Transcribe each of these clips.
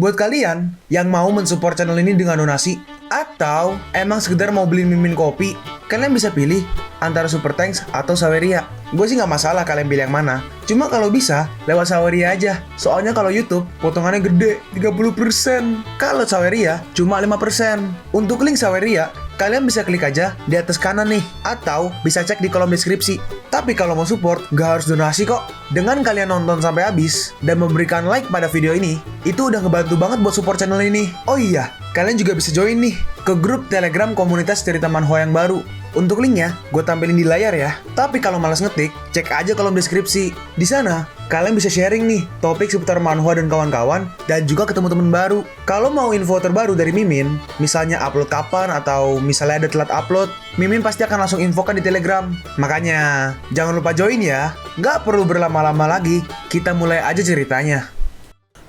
Buat kalian yang mau mensupport channel ini dengan donasi, atau emang sekedar mau beli mimin kopi, kalian bisa pilih antara Super Thanks atau Saweria. Gue sih nggak masalah kalian pilih yang mana. Cuma kalau bisa, lewat Saweria aja. Soalnya kalau YouTube, potongannya gede, 30%. Kalau Saweria, cuma 5%. Untuk link Saweria, kalian bisa klik aja di atas kanan nih. Atau bisa cek di kolom deskripsi. Tapi kalau mau support, nggak harus donasi kok. Dengan kalian nonton sampai habis, dan memberikan like pada video ini, itu udah ngebantu banget buat support channel ini. Oh iya, kalian juga bisa join nih ke grup Telegram komunitas cerita manhwa yang baru. Untuk linknya, gue tampilin di layar ya. Tapi kalau malas ngetik, cek aja kolom deskripsi. Di sana, kalian bisa sharing nih topik seputar manhwa dan kawan-kawan, dan juga ketemu teman baru. Kalau mau info terbaru dari Mimin, misalnya upload kapan atau misalnya ada telat upload, Mimin pasti akan langsung infokan di Telegram. Makanya, jangan lupa join ya. Nggak perlu berlama-lama lagi, kita mulai aja ceritanya.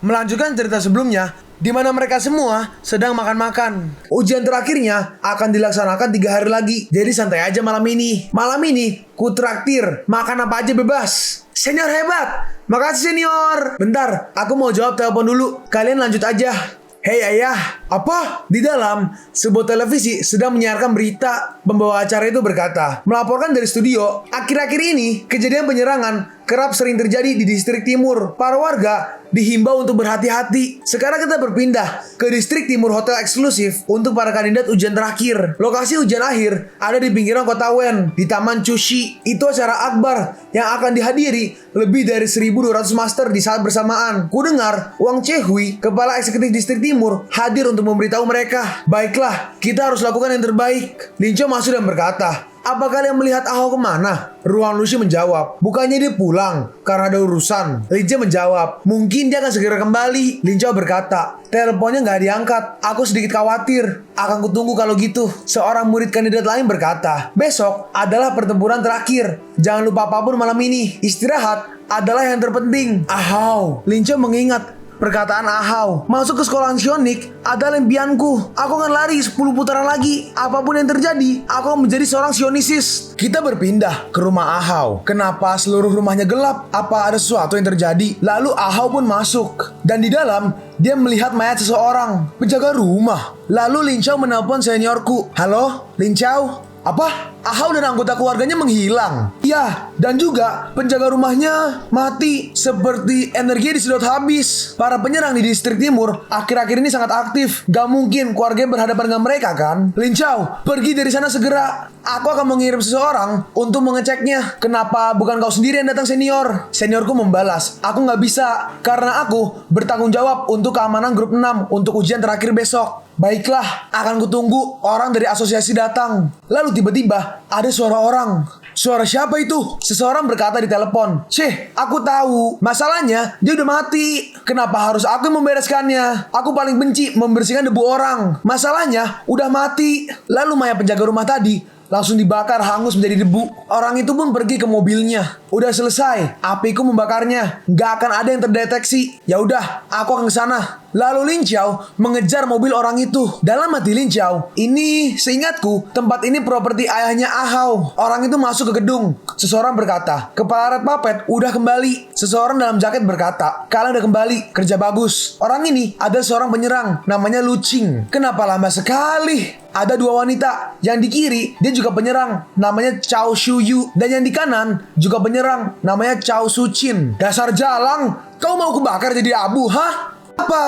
Melanjutkan cerita sebelumnya, di mana mereka semua sedang makan-makan. Ujian terakhirnya akan dilaksanakan 3 hari lagi. Jadi santai aja malam ini. Malam ini, ku traktir. Makan apa aja bebas. Senior hebat. Makasih senior. Bentar, aku mau jawab telepon dulu. Kalian lanjut aja. Hei ayah, apa? Di dalam, sebuah televisi sedang menyiarkan berita. Pembawa acara itu berkata, melaporkan dari studio, akhir-akhir ini kejadian penyerangan kerap sering terjadi di distrik timur. Para warga dihimbau untuk berhati-hati. Sekarang kita berpindah ke distrik timur hotel eksklusif untuk para kandidat ujian terakhir. Lokasi ujian akhir ada di pinggiran kota Wen, di Taman Chushi. Itu acara akbar yang akan dihadiri lebih dari 1.200 master di saat bersamaan. Ku dengar Wang Chehui, kepala eksekutif distrik timur, hadir untuk memberitahu mereka. Baiklah, kita harus lakukan yang terbaik. Lin Chao masuk dan berkata, apa kalian melihat Ahau kemana? Ruang Lucy menjawab, bukannya dia pulang karena ada urusan. Lin Chao menjawab, mungkin dia akan segera kembali. Lin Chao berkata, teleponnya nggak diangkat. Aku sedikit khawatir. Akan kutunggu kalau gitu. Seorang murid kandidat lain berkata, besok adalah pertempuran terakhir. Jangan lupa apapun malam ini. Istirahat adalah yang terpenting. Ahau. Lin Chao mengingat perkataan Ahau. Masuk ke sekolah Sionik adalah impianku. Aku akan lari 10 putaran lagi. Apapun yang terjadi, aku akan menjadi seorang Sionisis. Kita berpindah ke rumah Ahau. Kenapa seluruh rumahnya gelap? Apa ada sesuatu yang terjadi? Lalu Ahau pun masuk. Dan di dalam, dia melihat mayat seseorang, penjaga rumah. Lalu Lin Chao menelpon seniorku. Halo, Lin Chao? Apa? Ahau dan anggota keluarganya menghilang. Ya, dan juga penjaga rumahnya mati. Seperti energinya disedot habis. Para penyerang di distrik timur akhir-akhir ini sangat aktif. Gak mungkin keluarganya berhadapan dengan mereka kan? Lin Chao, pergi dari sana segera. Aku akan mengirim seseorang untuk mengeceknya. Kenapa bukan kau sendiri yang datang senior? Seniorku membalas, aku gak bisa. Karena aku bertanggung jawab untuk keamanan grup 6 untuk ujian terakhir besok. Baiklah, akan kutunggu orang dari asosiasi datang. Lalu tiba-tiba ada suara orang. Suara siapa itu? Seseorang berkata di telepon. Syeh, aku tahu. Masalahnya, dia udah mati. Kenapa harus aku yang membereskannya? Aku paling benci membersihkan debu orang. Masalahnya, udah mati. Lalu mayat penjaga rumah tadi langsung dibakar hangus menjadi debu. Orang itu pun pergi ke mobilnya. Udah selesai, apiku membakarnya. Gak akan ada yang terdeteksi. Ya udah, aku akan ke sana. Lalu Lin Chao mengejar mobil orang itu. Dalam hati Lin Chao, ini seingatku tempat ini properti ayahnya Ahau. Orang itu masuk ke gedung. Seseorang berkata, kepala Red Puppet udah kembali. Seseorang dalam jaket berkata, kalian udah kembali, kerja bagus. Orang ini ada seorang penyerang, namanya Lu Qing. Kenapa lama sekali? Ada 2 wanita. Yang di kiri, dia juga penyerang, namanya Chao Shuyu. Dan yang di kanan, juga penyerang, namanya Chao Suchin. Dasar jalang, kau mau kubakar jadi abu, hah? Apa?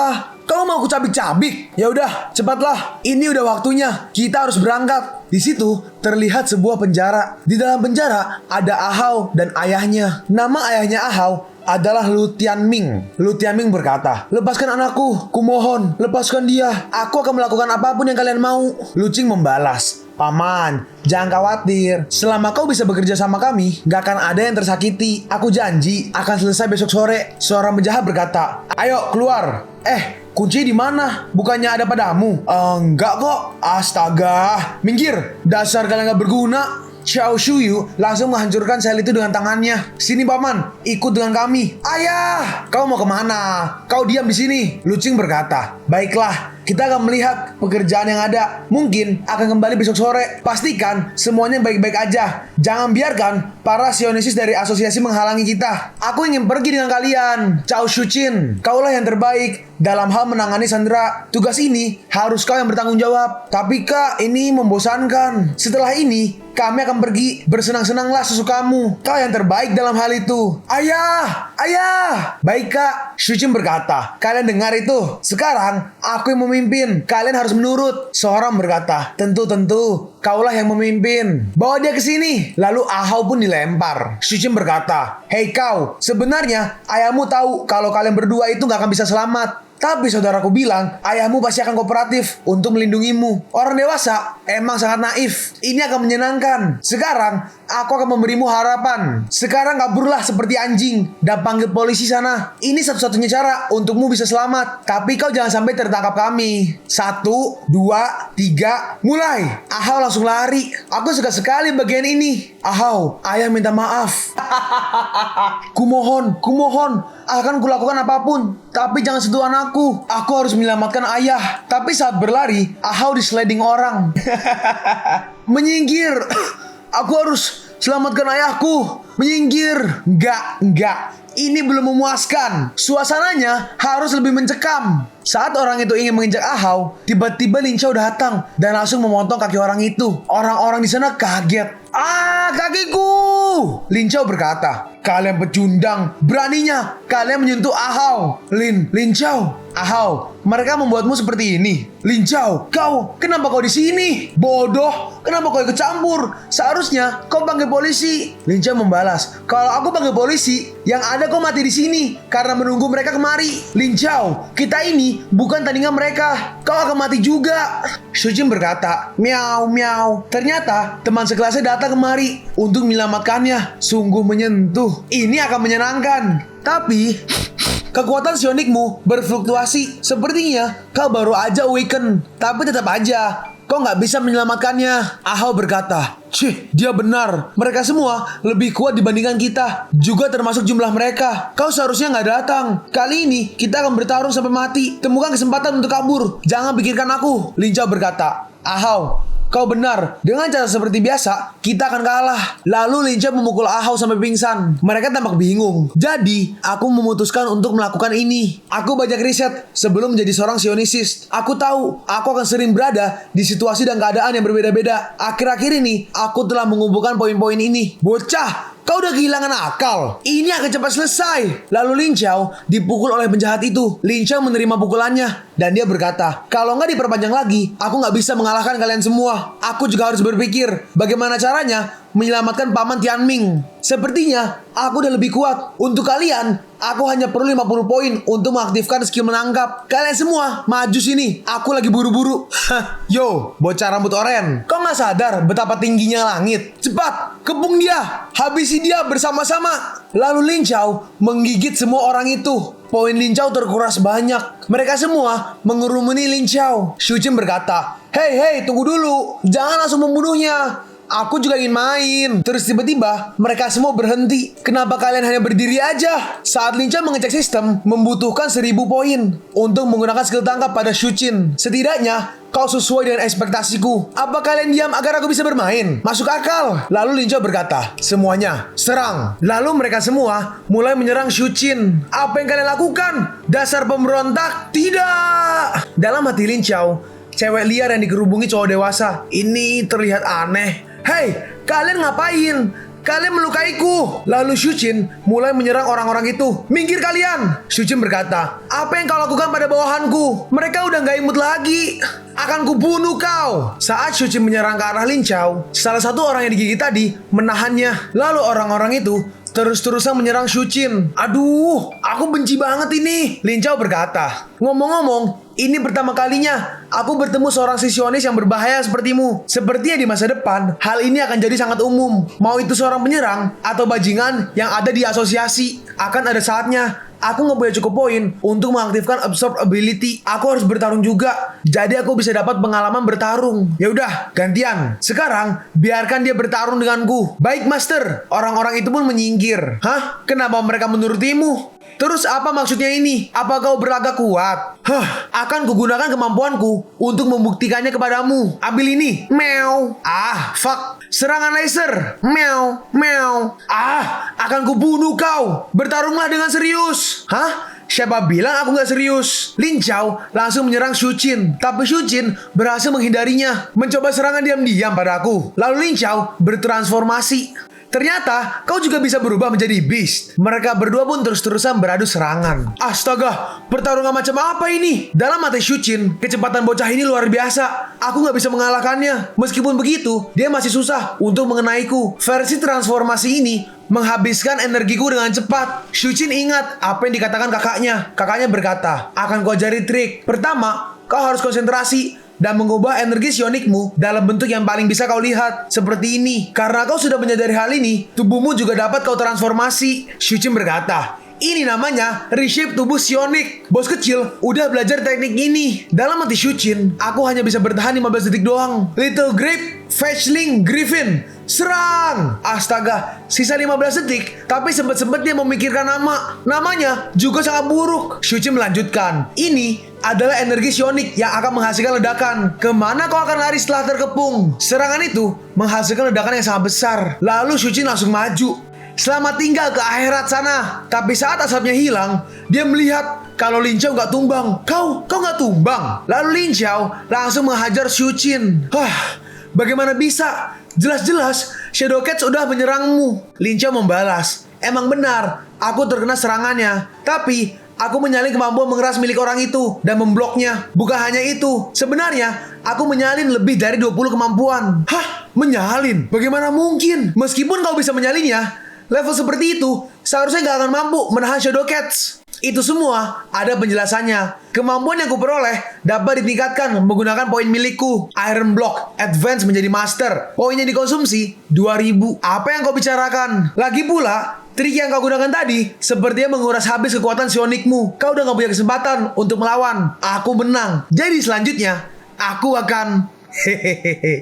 Kau mau kucabik-cabik? Ya udah, cepatlah. Ini udah waktunya. Kita harus berangkat. Di situ terlihat sebuah penjara. Di dalam penjara ada Ahau dan ayahnya. Nama ayahnya Ahau adalah Lu Tianming. Lu Tianming berkata, lepaskan anakku, kumohon, lepaskan dia. Aku akan melakukan apapun yang kalian mau. Lu Qing membalas, paman, jangan khawatir. Selama kau bisa bekerja sama kami, gak akan ada yang tersakiti. Aku janji akan selesai besok sore. Seorang penjahat berkata, ayo keluar. Kunci di mana? Bukannya ada padamu? Enggak kok. Astaga, minggir. Dasar kalian gak berguna. Chao Shuyu langsung menghancurkan sel itu dengan tangannya. Sini paman, ikut dengan kami. Ayah, kau mau kemana? Kau diam di sini. Lu Qing berkata, baiklah, kita akan melihat pekerjaan yang ada. Mungkin akan kembali besok sore. Pastikan semuanya baik-baik aja. Jangan biarkan para Sionisis dari asosiasi menghalangi kita. Aku ingin pergi dengan kalian. Cao Shuqin, kaulah yang terbaik dalam hal menangani Sandra. Tugas ini harus kau yang bertanggung jawab. Tapi kak, ini membosankan. Setelah ini kami akan pergi. Bersenang-senanglah sesukamu. Kau yang terbaik dalam hal itu. Ayah! Ayah! Baik kak, Shuqin berkata. Kalian dengar itu? Sekarang aku yang memimpin. Kalian harus menurut. Seorang berkata, tentu. Kaulah yang memimpin. Bawa dia ke sini. Lalu Ahau pun dilempar. Shuqin berkata, hei kau, sebenarnya ayahmu tahu kalau kalian berdua itu gak akan bisa selamat. Tapi saudaraku bilang, ayahmu pasti akan kooperatif untuk melindungimu. Orang dewasa emang sangat naif. Ini akan menyenangkan. Sekarang, aku akan memberimu harapan. Sekarang kaburlah seperti anjing dan panggil polisi sana. Ini satu-satunya cara untukmu bisa selamat. Tapi kau jangan sampai tertangkap kami. 1, 2, 3, mulai. Ahau langsung lari. Aku suka sekali bagian ini. Ahau, ayah minta maaf. Kumohon. Akan kulakukan apapun, tapi jangan sentuh anakku. Aku harus menyelamatkan ayah. Tapi saat berlari, Ahau disliding orang. Menyingkir. Aku harus selamatkan ayahku. Menyingkir. Enggak. Ini belum memuaskan. Suasananya harus lebih mencekam. Saat orang itu ingin menginjak Ahau, tiba-tiba Lin Chao datang dan langsung memotong kaki orang itu. Orang-orang di sana kaget. Kakiku! Lin Chao berkata, kalian pecundang. Beraninya kalian menyentuh Ahau. Lin Chao, Ahau, mereka membuatmu seperti ini. Lin Chao, kenapa kau di sini? Bodoh, kenapa kau ikut campur? Seharusnya kau panggil polisi. Lin Chao membalas, kalau aku panggil polisi, yang ada kau mati di sini karena menunggu mereka kemari. Lin Chao, kita ini bukan tandingan mereka. Kau akan mati juga. Shuqin berkata, miau. Ternyata teman sekelasnya datang kemari untuk menyelamatkannya. Sungguh menyentuh. Ini akan menyenangkan. Tapi kekuatan sionikmu berfluktuasi. Sepertinya kau baru aja awaken. Tapi tetap aja kau nggak bisa menyelamatkannya. Ahau berkata, dia benar. Mereka semua lebih kuat dibandingkan kita. Juga termasuk jumlah mereka. Kau seharusnya nggak datang. Kali ini kita akan bertarung sampai mati. Temukan kesempatan untuk kabur. Jangan pikirkan aku. Lin Chao berkata, Ahau, kau benar. Dengan cara seperti biasa, kita akan kalah. Lalu Lin Chao memukul Ahau sampai pingsan. Mereka tampak bingung. Jadi, aku memutuskan untuk melakukan ini. Aku banyak riset sebelum menjadi seorang sionisist. Aku tahu, aku akan sering berada di situasi dan keadaan yang berbeda-beda. Akhir-akhir ini, aku telah mengumpulkan poin-poin ini. Bocah, kau udah kehilangan akal. Ini akan cepat selesai. Lalu Lin Chao dipukul oleh penjahat itu. Lin Chao menerima pukulannya dan dia berkata, kalau nggak diperpanjang lagi, aku nggak bisa mengalahkan kalian semua. Aku juga harus berpikir bagaimana caranya menyelamatkan Paman Tianming. Sepertinya aku udah lebih kuat. Untuk kalian, aku hanya perlu 50 poin untuk mengaktifkan skill menangkap. Kalian semua maju sini. Aku lagi buru-buru. Yo, bocah rambut oren. Kau nggak sadar betapa tingginya langit? Cepat, kepung dia. Habisi dia bersama-sama. Lalu Lin Chao menggigit semua orang itu. Poin Lin Chao terkuras banyak. Mereka semua mengerumuni Lin Chao. Shuqin berkata, Hei, tunggu dulu. Jangan langsung membunuhnya. Aku juga ingin main. Terus tiba-tiba mereka semua berhenti. Kenapa kalian hanya berdiri aja? Saat Lin Chao mengecek sistem, membutuhkan 1000 poin untuk menggunakan skill tangkap pada Shuqin. Setidaknya kau sesuai dengan ekspektasiku. Apa kalian diam agar aku bisa bermain? Masuk akal. Lalu Lin Chao berkata, semuanya serang. Lalu mereka semua mulai menyerang Shuqin. Apa yang kalian lakukan? Dasar pemberontak? Tidak. Dalam hati Lin Chao, cewek liar yang dikerubungi cowok dewasa. Ini terlihat aneh. Hei, kalian ngapain? Kalian melukaiku. Lalu Shuqin mulai menyerang orang-orang itu. Minggir kalian. Shuqin berkata, apa yang kau lakukan pada bawahanku? Mereka udah gak imut lagi. Akan kubunuh kau. Saat Shuqin menyerang ke arah Lin Chao, salah satu orang yang digigit tadi menahannya. Lalu orang-orang itu terus-terusan menyerang Shuqin. Aduh, aku benci banget ini. Lin Chao berkata, ngomong-ngomong, ini pertama kalinya aku bertemu seorang Sionis yang berbahaya sepertimu. Sepertinya di masa depan, hal ini akan jadi sangat umum. Mau itu seorang penyerang atau bajingan yang ada di asosiasi. Akan ada saatnya aku nggak punya cukup poin untuk mengaktifkan absorb ability. Aku harus bertarung juga. Jadi aku bisa dapat pengalaman bertarung. Ya udah, gantian. Sekarang biarkan dia bertarung denganku. Baik, Master. Orang-orang itu pun menyingkir. Hah? Kenapa mereka menurutimu? terus apa maksudnya ini? Apa kau berlagak kuat? Akan kugunakan kemampuanku untuk membuktikannya kepadamu. Ambil ini. Meow. Fuck. Serangan laser. Meow. Meow. Akan kubunuh kau. Bertarunglah dengan serius. Siapa bilang aku gak serius? Lin Chao langsung menyerang Shu Qin, tapi Shu Qin berhasil menghindarinya, mencoba serangan diam-diam padaku. Lalu Lin Chao bertransformasi. Ternyata kau juga bisa berubah menjadi beast. Mereka berdua pun terus-terusan beradu serangan. Astaga, pertarungan macam apa ini? Dalam mata Shu Qin, kecepatan bocah ini luar biasa. Aku gak bisa mengalahkannya. Meskipun begitu, dia masih susah untuk mengenaiku. Versi transformasi ini menghabiskan energiku dengan cepat. Shu Qin ingat apa yang dikatakan kakaknya. Kakaknya berkata, akan ku ajari trik. Pertama, kau harus konsentrasi dan mengubah energi sionikmu dalam bentuk yang paling bisa kau lihat, seperti ini. Karena kau sudah menyadari hal ini, tubuhmu juga dapat kau transformasi. Shu Qin berkata, ini namanya reshape tubuh sionik. Bos kecil udah belajar teknik ini. Dalam hati Shu Qin, aku hanya bisa bertahan 15 detik doang. Little Grape, Fetchling, Griffin, serang! Astaga, sisa 15 detik, tapi sempat-sempat dia memikirkan nama. Namanya juga sangat buruk. Shu Qin melanjutkan, ini adalah energi sionik yang akan menghasilkan ledakan. Kemana kau akan lari setelah terkepung? Serangan itu menghasilkan ledakan yang sangat besar. Lalu Shu Qin langsung maju. Selamat tinggal ke akhirat sana. Tapi saat asapnya hilang, dia melihat kalau Lin Chao gak tumbang. Kau gak tumbang. Lalu Lin Chao langsung menghajar Shu Qin. Bagaimana bisa? Jelas-jelas Shadow Cats udah menyerangmu. Lin Chao membalas, emang benar, aku terkena serangannya. Tapi aku menyalin kemampuan mengeras milik orang itu dan membloknya. Bukan hanya itu, sebenarnya aku menyalin lebih dari 20 kemampuan. Menyalin? Bagaimana mungkin? Meskipun kau bisa menyalinnya, level seperti itu seharusnya gak akan mampu menahan Shadow Cats. Itu semua ada penjelasannya. Kemampuan yang kuperoleh dapat ditingkatkan menggunakan poin milikku. Iron Block Advance menjadi Master. Poinnya dikonsumsi 2000. Apa yang kau bicarakan? Lagi pula, trik yang kau gunakan tadi sepertinya menguras habis kekuatan sionikmu. Kau udah gak punya kesempatan untuk melawan. Aku menang. Jadi selanjutnya, aku akan...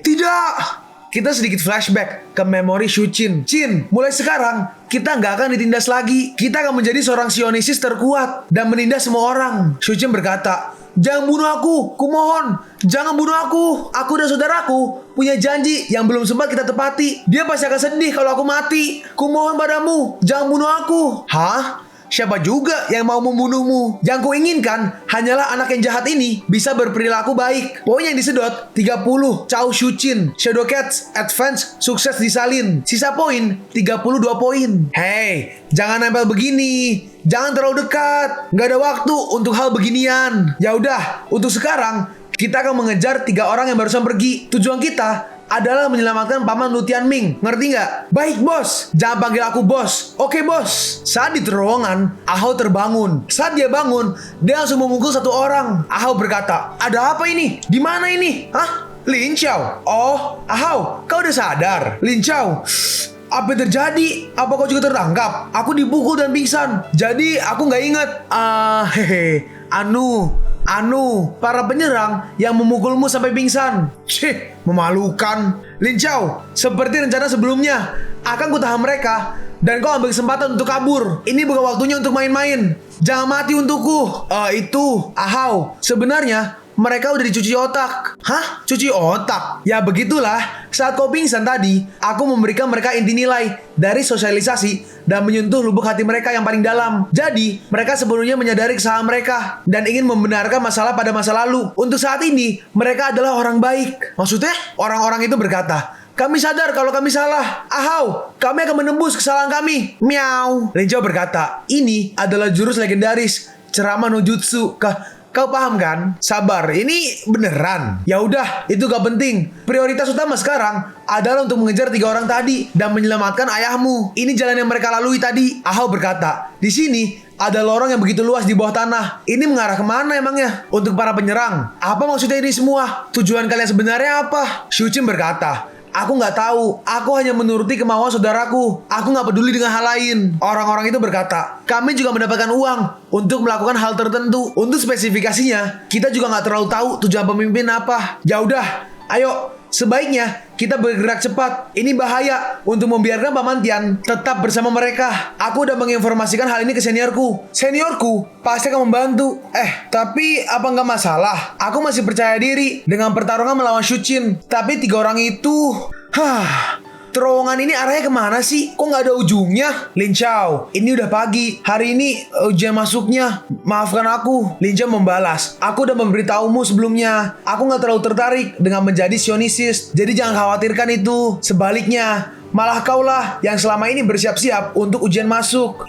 Tidak! Kita sedikit flashback ke memori Shu Qin. Qin, mulai sekarang kita nggak akan ditindas lagi. Kita akan menjadi seorang Sionisist terkuat dan menindas semua orang. Shu Qin berkata, jangan bunuh aku, kumohon. Jangan bunuh aku. Aku dan saudaraku punya janji yang belum sempat kita tepati. Dia pasti akan sedih kalau aku mati. Kumohon padamu, jangan bunuh aku. Siapa juga yang mau membunuhmu? Yang kuinginkan hanyalah anak yang jahat ini bisa berperilaku baik. Poin yang disedot 30. Chao Shu Qin, Shadow Cats Advance sukses disalin. Sisa poin 32 poin. Hey, jangan nempel begini. Jangan terlalu dekat. Gak ada waktu untuk hal beginian. Ya udah, untuk sekarang kita akan mengejar 3 orang yang barusan pergi. Tujuan kita adalah menyelamatkan Paman Lu Tianming. Ngerti nggak? Baik bos, jangan panggil aku bos. Oke bos. Saat di terowongan, Ahau terbangun. Saat dia bangun, dia langsung memukul 1 orang. Ahau berkata, ada apa ini? Di mana ini? Lin Chao. Oh, Ahau, kau udah sadar? Lin Chao, apa yang terjadi? Apa kau juga tertangkap? Aku dipukul dan pingsan. Jadi aku nggak ingat. Para penyerang yang memukulmu sampai pingsan. Memalukan. Lin Chao, seperti rencana sebelumnya, akan kutahan mereka dan kau ambil kesempatan untuk kabur. Ini bukan waktunya untuk main-main. Jangan mati untukku. Itu, Ahau, sebenarnya mereka udah dicuci otak. Cuci otak? Ya begitulah. Saat kau pingsan tadi, aku memberikan mereka inti nilai dari sosialisasi dan menyentuh lubuk hati mereka yang paling dalam. Jadi, mereka sepenuhnya menyadari kesalahan mereka dan ingin membenarkan masalah pada masa lalu. Untuk saat ini, mereka adalah orang baik. Maksudnya? Orang-orang itu berkata, kami sadar kalau kami salah. Ahau, kami akan menembus kesalahan kami. Miau. Lin Chao berkata, ini adalah jurus legendaris ceramah no jutsu. Kau paham kan? Sabar, ini beneran. Ya udah, itu gak penting. Prioritas utama sekarang adalah untuk mengejar 3 orang tadi dan menyelamatkan ayahmu. Ini jalan yang mereka lalui tadi. Ahau berkata, di sini ada lorong yang begitu luas di bawah tanah. Ini mengarah kemana emangnya? Untuk para penyerang. Apa maksudnya ini semua? Tujuan kalian sebenarnya apa? Shu Qin berkata, aku nggak tahu. Aku hanya menuruti kemauan saudaraku. Aku nggak peduli dengan hal lain. Orang-orang itu berkata, kami juga mendapatkan uang untuk melakukan hal tertentu. Untuk spesifikasinya, kita juga nggak terlalu tahu tujuan pemimpin apa. Ya udah, Ayo, sebaiknya kita bergerak cepat. Ini bahaya untuk membiarkan Paman Tian tetap bersama mereka. Aku udah menginformasikan hal ini ke seniorku. Seniorku pasti akan membantu. Tapi apa nggak masalah? Aku masih percaya diri dengan pertarungan melawan Shuqin. Tapi 3 orang itu... terowongan ini arahnya kemana sih? Kok nggak ada ujungnya? Lin Chao, ini udah pagi. Hari ini ujian masuknya. Maafkan aku. Lin Chao membalas. Aku udah memberitahumu sebelumnya. Aku nggak terlalu tertarik dengan menjadi Sionisist. Jadi jangan khawatirkan itu. Sebaliknya, malah kaulah yang selama ini bersiap-siap untuk ujian masuk.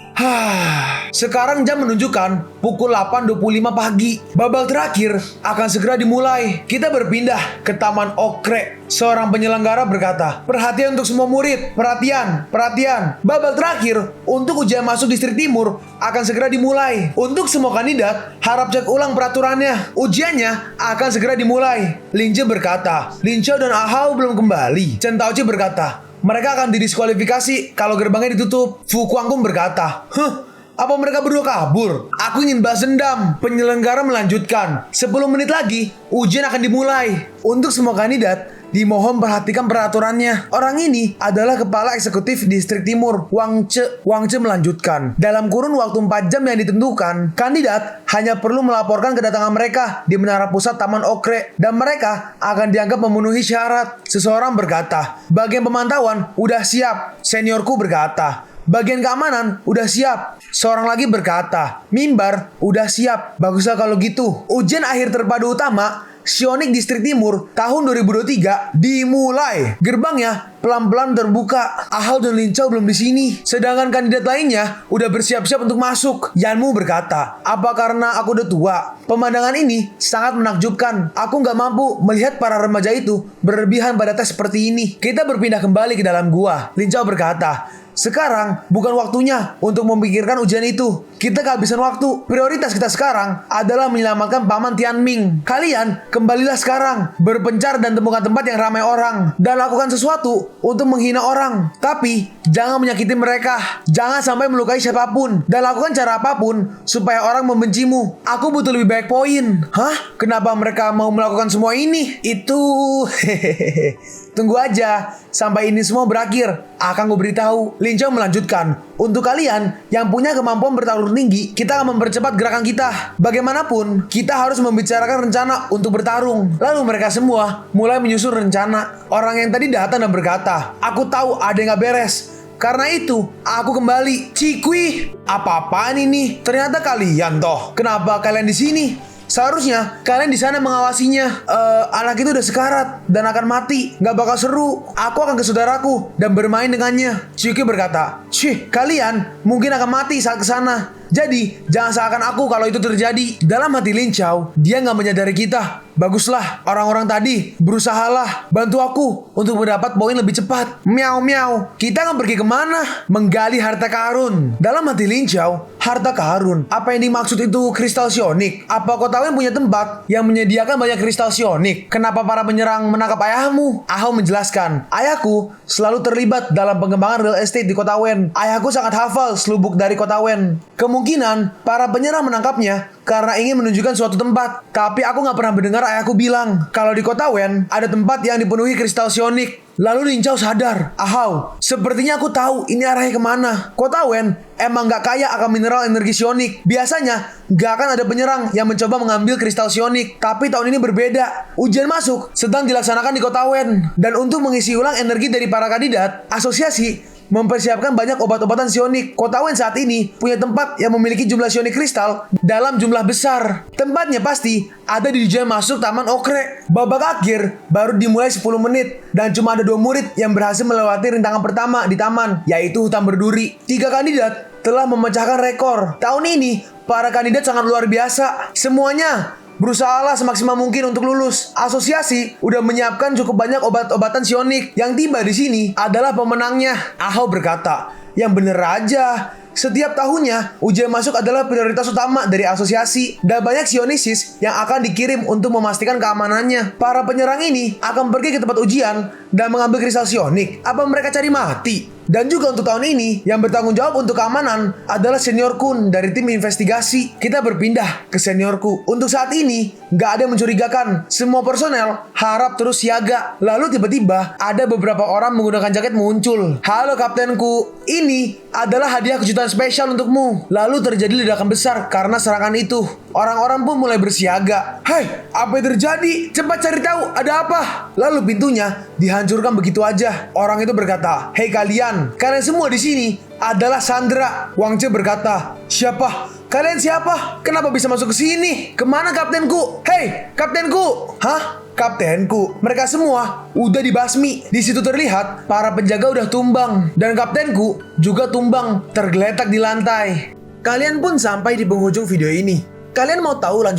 Sekarang jam menunjukkan pukul 8.25 pagi. Babak terakhir akan segera dimulai. Kita berpindah ke Taman Okre. Seorang penyelenggara berkata, "Perhatian untuk semua murid. Perhatian, perhatian. Babak terakhir untuk ujian masuk distrik timur akan segera dimulai. Untuk semua kandidat, harap cek ulang peraturannya. Ujiannya akan segera dimulai." Lin Zhe berkata, "Lin Chao dan Ahao belum kembali." Chen Taoji berkata, "Mereka akan didiskualifikasi kalau gerbangnya ditutup." Fu Guanggong berkata, "Apa mereka berdua kabur? Aku ingin balas dendam." Penyelenggara melanjutkan, 10 menit lagi ujian akan dimulai. Untuk semua kandidat, dimohon perhatikan peraturannya. Orang ini adalah Kepala Eksekutif Distrik Timur, Wang Che. Wang Che melanjutkan, dalam kurun waktu 4 jam yang ditentukan, kandidat hanya perlu melaporkan kedatangan mereka di menara pusat Taman Okre, dan mereka akan dianggap memenuhi syarat. Seseorang berkata, "Bagian pemantauan udah siap." Seniorku berkata, "Bagian keamanan udah siap." Seorang lagi berkata, "Mimbar udah siap." Baguslah kalau gitu. Ujian akhir terpadu utama Sionik Distrik Timur tahun 2023 dimulai. Gerbangnya pelan-pelan terbuka. Ahao dan Lin Chao belum di sini. Sedangkan kandidat lainnya udah bersiap-siap untuk masuk. Yanmu berkata, "Apa karena aku udah tua?" Pemandangan ini sangat menakjubkan. Aku nggak mampu melihat para remaja itu berlebihan pada tes seperti ini. Kita berpindah kembali ke dalam gua. Lin Chao berkata, "Sekarang bukan waktunya untuk memikirkan ujian itu. Kita kehabisan waktu. Prioritas kita sekarang adalah menyelamatkan Paman Tianming. Kalian kembalilah sekarang, berpencar dan temukan tempat yang ramai orang, dan lakukan sesuatu untuk menghina orang. Tapi jangan menyakiti mereka. Jangan sampai melukai siapapun, dan lakukan cara apapun supaya orang membencimu. Aku butuh lebih banyak poin." Kenapa mereka mau melakukan semua ini? Itu tunggu aja sampai ini semua berakhir. Akan gue beritahu. Lin Chao melanjutkan, "Untuk kalian yang punya kemampuan bertarung tinggi, kita akan mempercepat gerakan kita. Bagaimanapun, kita harus membicarakan rencana untuk bertarung." Lalu mereka semua mulai menyusun rencana. Orang yang tadi datang dan berkata, "Aku tahu ada yang gak beres. Karena itu, aku kembali." "Cikui, apa-apaan ini? Ternyata kalian toh. Kenapa kalian di sini? Seharusnya kalian di sana mengawasinya. Anak itu udah sekarat dan akan mati. Gak bakal seru. Aku akan ke saudaraku dan bermain dengannya." Cikui berkata, "Kalian mungkin akan mati saat kesana. Jadi jangan salahkan aku kalau itu terjadi." Dalam hati Lin Chao, dia gak menyadari kita. Baguslah, orang-orang tadi berusahalah bantu aku untuk mendapat poin lebih cepat. Miau miau. Kita akan pergi kemana? Menggali harta karun. Dalam hati Lin Chao, harta karun. Apa yang dimaksud itu kristal sionik? Apa Kota Wen punya tempat yang menyediakan banyak kristal sionik? Kenapa para penyerang menangkap ayahmu? Ahao menjelaskan, "Ayahku selalu terlibat dalam pengembangan real estate di Kota Wen. Ayahku sangat hafal selubuk dari Kota Wen. Kemungkinan para penyerang menangkapnya karena ingin menunjukkan suatu tempat. Tapi aku gak pernah mendengar ayahku bilang kalau di Kota Wen ada tempat yang dipenuhi kristal sionik." Lalu Lin Chao sadar, "Ahao, sepertinya aku tahu ini arahnya kemana. Kota Wen emang gak kaya akan mineral energi sionik. Biasanya gak akan ada penyerang yang mencoba mengambil kristal sionik. Tapi tahun ini berbeda. Ujian masuk sedang dilaksanakan di Kota Wen. Dan untuk mengisi ulang energi dari para kandidat, asosiasi mempersiapkan banyak obat-obatan sionik. Kota Wen saat ini punya tempat yang memiliki jumlah sionik kristal dalam jumlah besar. Tempatnya pasti ada di ujian masuk Taman Okre. Babak akhir baru dimulai 10 menit dan cuma ada 2 murid yang berhasil melewati rintangan pertama di taman, yaitu hutan berduri. 3 kandidat telah memecahkan rekor. Tahun ini para kandidat sangat luar biasa. Semuanya berusahalah semaksimal mungkin untuk lulus. Asosiasi udah menyiapkan cukup banyak obat-obatan sionik. Yang tiba di sini adalah pemenangnya." Ahao berkata, "Yang bener aja. Setiap tahunnya, ujian masuk adalah prioritas utama dari asosiasi. Dan banyak sionisis yang akan dikirim untuk memastikan keamanannya. Para penyerang ini akan pergi ke tempat ujian dan mengambil kristal sionik. Apa mereka cari mati?" Dan juga untuk tahun ini, yang bertanggung jawab untuk keamanan adalah Senior Kun dari tim investigasi. Kita berpindah ke Seniorku. Untuk saat ini, nggak ada yang mencurigakan. Semua personel harap terus siaga. Lalu tiba-tiba, ada beberapa orang menggunakan jaket muncul. Halo kaptenku, ini adalah hadiah kejutan spesial untukmu. Lalu terjadi ledakan besar karena serangan itu. Orang-orang pun mulai bersiaga. Hei, apa yang terjadi? Cepat cari tahu, ada apa? Lalu pintunya dihancurkan begitu aja. Orang itu berkata, "Hei kalian semua di sini adalah Sandra." Wang Che berkata, "Siapa? Kalian siapa? Kenapa bisa masuk ke sini? Kemana kaptenku? Hei, kaptenku!" Hah? Kaptenku? Mereka semua udah dibasmi. Di situ terlihat para penjaga udah tumbang dan kaptenku juga tumbang, tergeletak di lantai. Kalian pun sampai di penghujung video ini. Kalian mau tahu lanjut